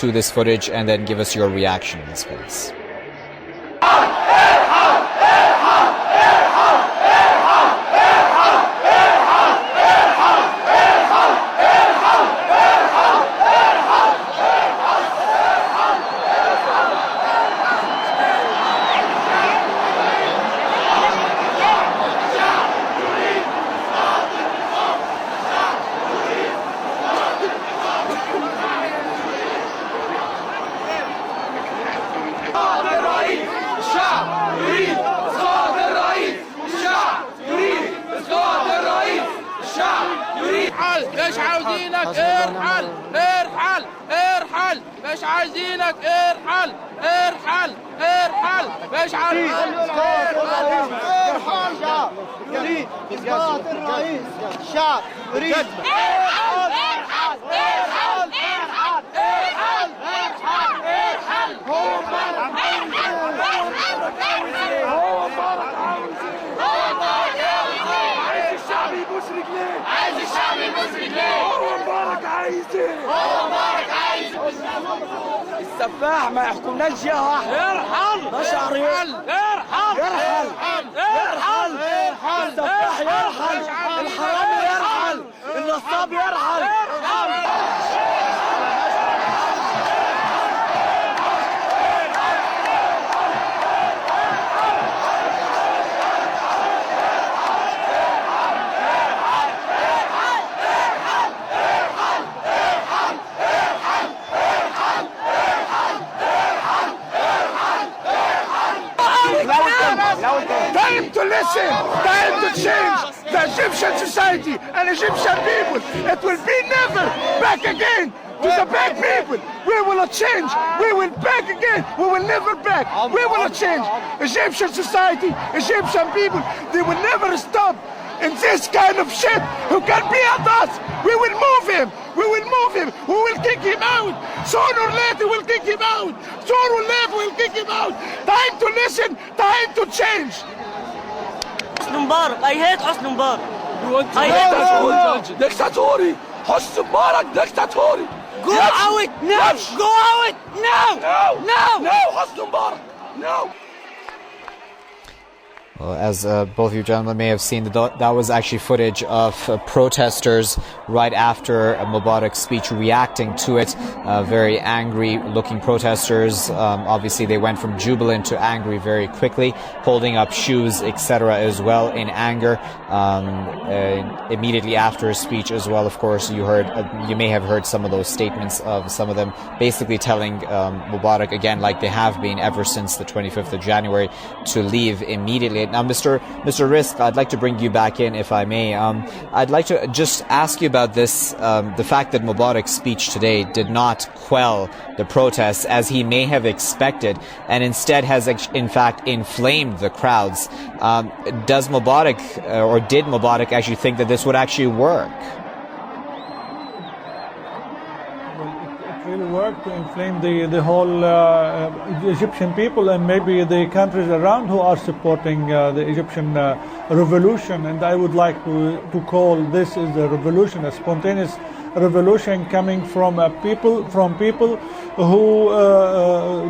to this footage and then give us your reaction in this place. مش عاوزينك ارحل ارحل ارحل مش عايزينك ارحل ارحل ارحل مش عايزينك ارحل شعب يريد إسقاط الرئيس الشعب يريد ارحل ارحل ارحل ارحل ارحل ارحل ارحل هو مبارك عايز الشعب يبوس رجليه عايز الشعب يبوس رجليه هو مبارك عايز هو مبارك عايز السفاح ما يحكمناش يا واحد ارحل ده شعري ارحل ارحل ارحل ارحل السفاح يرحل الحرامي يرحل النصاب يرحل Time to listen, time to change the Egyptian society and Egyptian people. It will be never back again to the bad people. We will change, we will back again, we will never back. We will change. Egyptian society, Egyptian people, they will never stop in this kind of shit who can be at us. We will move him, we will move him, we will kick him out. Sooner or later we'll kick him out. Sooner or later we'll kick him out. Time to listen, time to change. hosni mubarak. I hate hosni mubarak. I hate dictatori. Hosni mubarak dictatori. Go out now. Go out now. No. No. Hosni mubarak. No. Well, as both of you gentlemen may have seen, that was actually footage of protesters right after Mubarak's speech reacting to it. Very angry-looking protesters. Obviously, they went from jubilant to angry very quickly, holding up shoes, etc. as well in anger. Immediately after his speech as well, of course, you may have heard some of those statements of some of them basically telling Mubarak, again, like they have been ever since the 25th of January, to leave immediately. Now, Mr. Rizk, I'd like to bring you back in, if I may. I'd like to just ask you about this, the fact that Mubarak's speech today did not quell the protests as he may have expected, and instead has, in fact, inflamed the crowds. Does Mubarak, or did Mubarak actually think that this would actually work? Really work to inflame the whole Egyptian people and maybe the countries around who are supporting the Egyptian revolution. And I would like to call this is a revolution, a spontaneous revolution coming from people who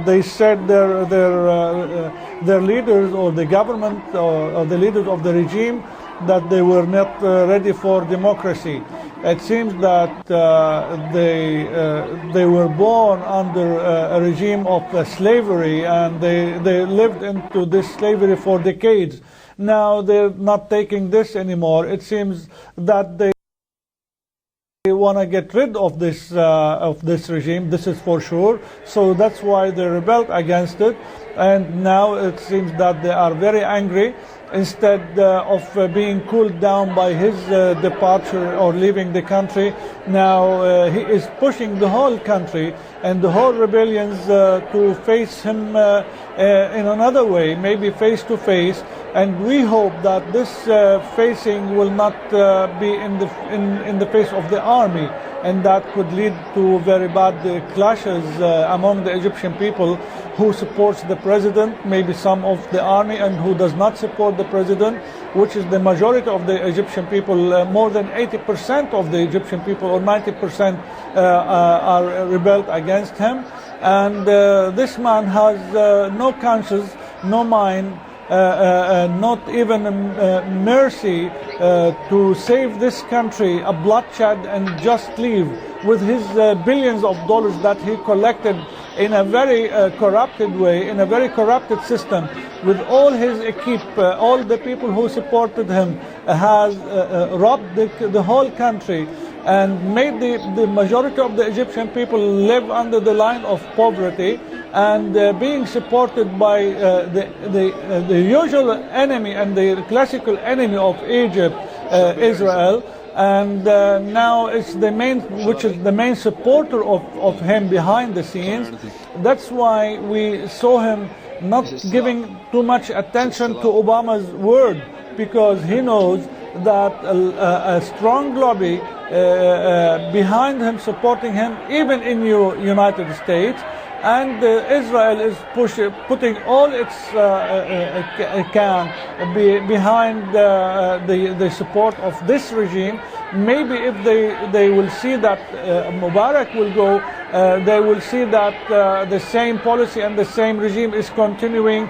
they said their leaders or the government or the leaders of the regime that they were not ready for democracy. It seems that they were born under a regime of slavery, and they lived into this slavery for decades. Now they're not taking this anymore. It seems that they want to get rid of this regime. This is for sure. So that's why they rebelled against it. And now it seems that they are very angry. Instead of being cooled down by his departure or leaving the country, now he is pushing the whole country and the whole rebellions to face him in another way, maybe face to face. And we hope that this facing will not be in the face of the army, and that could lead to very bad clashes among the Egyptian people who supports the president, maybe some of the army, and who does not support the president. which is the majority of the Egyptian people. More than 80% of the Egyptian people, or 90%, are rebelled against him. And this man has no conscience, no mind, not even mercy to save this country a bloodshed and just leave with his billions of dollars that he collected in a very corrupted way, in a very corrupted system, with all his equipe, all the people who supported him, has robbed the whole country and made the majority of the Egyptian people live under the line of poverty, and being supported by the usual enemy and the classical enemy of Egypt, Israel. And now it's which is the main supporter of him behind the scenes. That's why we saw him not giving too much attention to Obama's word, because he knows that a strong lobby behind him, supporting him, even in United States. And Israel is putting all its can behind the support of this regime. Maybe if they will see that Mubarak will go, they will see that the same policy and the same regime is continuing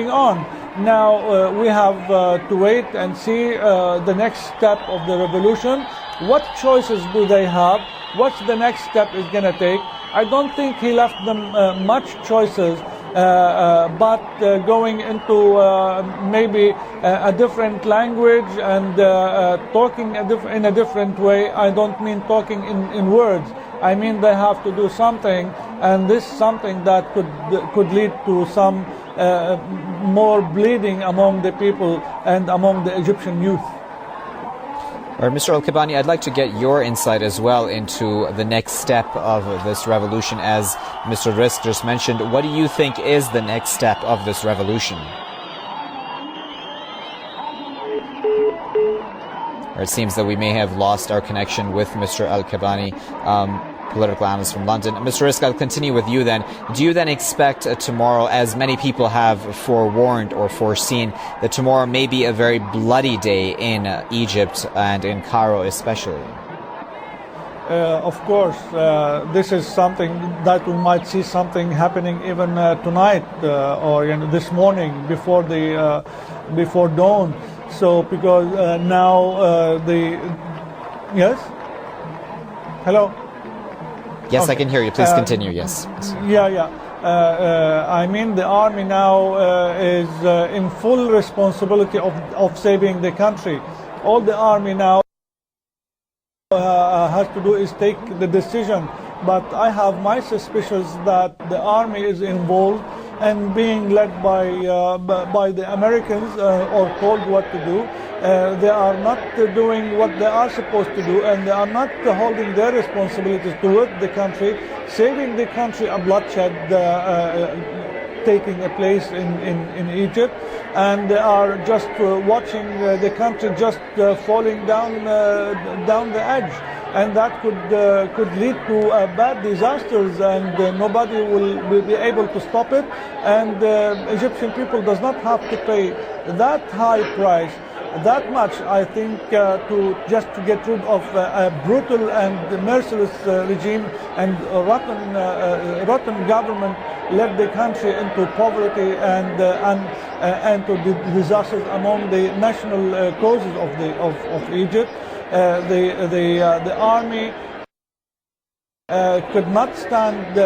on. Now we have to wait and see the next step of the revolution. What choices do they have? What's the next step is going to take? I don't think he left them much choices, but going into maybe a different language and talking in a different way. I don't mean talking in words. I mean they have to do something, and this something that could lead to some more bleeding among the people and among the Egyptian youth. All right, Mr. Al-Kibani, I'd like to get your insight as well into the next step of this revolution. As Mr. Rizk just mentioned, what do you think is the next step of this revolution? It seems that we may have lost our connection with Mr. Al-Kibani, political analyst from London. Mr. Rizk, I'll continue with you then. Do you then expect tomorrow, as many people have forewarned or foreseen, that tomorrow may be a very bloody day in Egypt and in Cairo especially? Of course, this is something that we might see something happening even tonight or this morning before dawn. So because now yes? Hello? Yes, okay. I can hear you. Please continue, yes. Yeah. I mean, the army now is in full responsibility of saving the country. All the army now has to do is take the decision. But I have my suspicions that the army is involved and being led by the Americans or told what to do. They are not doing what they are supposed to do, and they are not holding their responsibilities toward the country, saving the country a bloodshed taking a place in Egypt, and they are just watching the country just falling down the edge. And that could lead to bad disasters, and nobody will be able to stop it. And Egyptian people does not have to pay that high price, that much, I think, to get rid of a brutal and merciless regime and rotten government led the country into poverty and to disasters among the national causes of Egypt. The army could not stand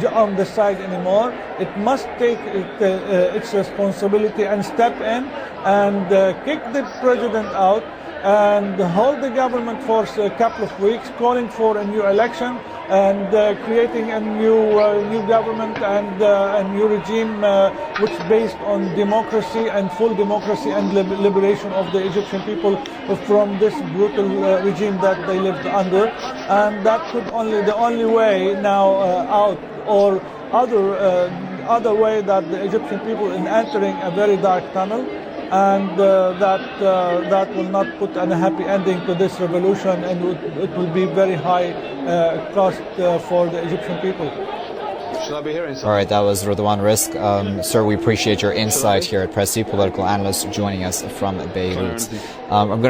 on the side anymore. It must take its responsibility and step in and kick the president out and hold the government for a couple of weeks, calling for a new election and creating a new government and a new regime which is based on democracy and full democracy and liberation of the Egyptian people from this brutal regime that they lived under. And that could the only way now out, or other way that the Egyptian people in entering a very dark tunnel, and that will not put a happy ending to this revolution, and it will be very high cost for the Egyptian people. All right, that was Ridwan Rizk. Sir, we appreciate your insight here at Press TV, political analyst joining us from Beirut. I'm going to